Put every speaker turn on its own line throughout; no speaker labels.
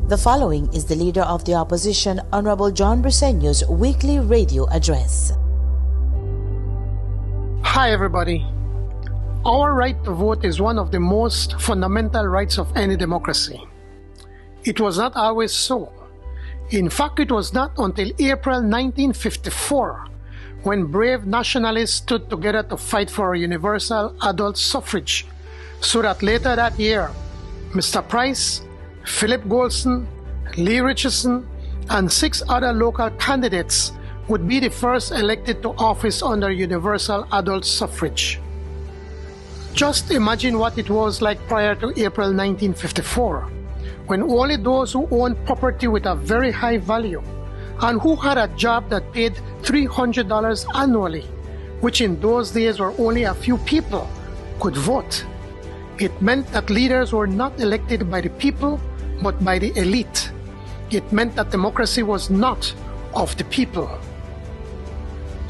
The following is the Leader of the Opposition, Honorable John Briceño's weekly radio address.
Hi everybody. Our right to vote is one of the most fundamental rights of any democracy. It was not always so. In fact, it was not until April 1954 when brave nationalists stood together to fight for universal adult suffrage, so that later that year, Mr. Price, Philip Golson, Lee Richardson, and 6 other local candidates would be the first elected to office under universal adult suffrage. Just imagine what it was like prior to April 1954, when only those who owned property with a very high value and who had a job that paid $300 annually, which in those days were only a few people, could vote. It meant that leaders were not elected by the people, but by the elite. It meant that democracy was not of the people.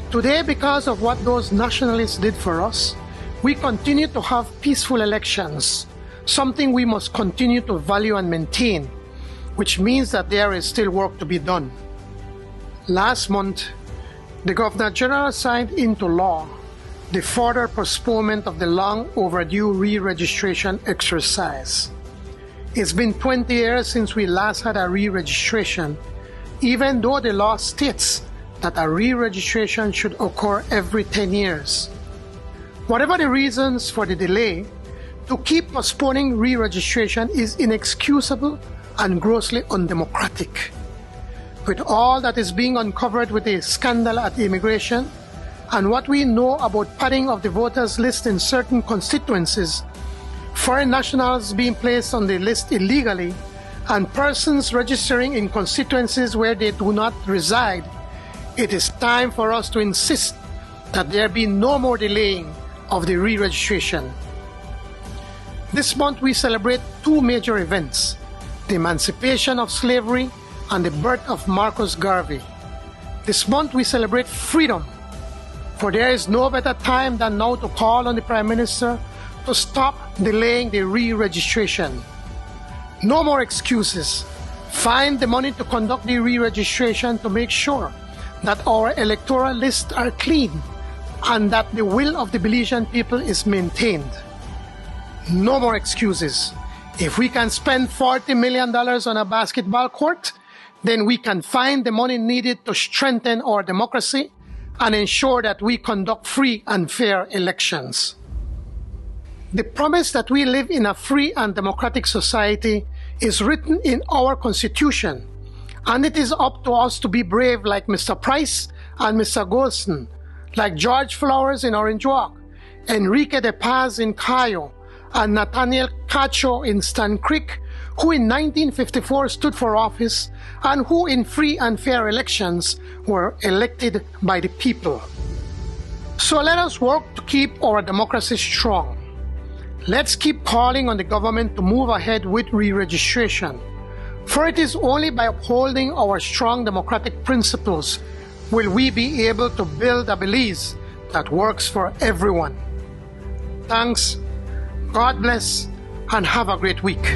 Today, because of what those nationalists did for us, we continue to have peaceful elections, something we must continue to value and maintain, which means that there is still work to be done. Last month, the Governor General signed into law the further postponement of the long overdue re-registration exercise. It's been 20 years since we last had a re-registration, even though the law states that a re-registration should occur every 10 years. Whatever the reasons for the delay, to keep postponing re-registration is inexcusable and grossly undemocratic. With all that is being uncovered with the scandal at immigration, and what we know about padding of the voters list in certain constituencies, foreign nationals being placed on the list illegally, and persons registering in constituencies where they do not reside, it is time for us to insist that there be no more delaying of the re-registration. This month we celebrate 2 major events: the emancipation of slavery and the birth of Marcus Garvey. This month we celebrate freedom, for there is no better time than now to call on the Prime Minister to stop delaying the re-registration. No more excuses. Find the money to conduct the re-registration to make sure that our electoral lists are clean and that the will of the Belizean people is maintained. No more excuses. If we can spend $40 million on a basketball court, then we can find the money needed to strengthen our democracy and ensure that we conduct free and fair elections. The promise that we live in a free and democratic society is written in our Constitution, and it is up to us to be brave like Mr. Price and Mr. Golson, like George Flowers in Orange Walk, Enrique de Paz in Cayo, and Nathaniel Cacho in Stan Creek, who in 1954 stood for office and who in free and fair elections were elected by the people. So let us work to keep our democracy strong. Let's keep calling on the government to move ahead with re-registration, for it is only by upholding our strong democratic principles will we be able to build a Belize that works for everyone. Thanks, God bless, and have a great week.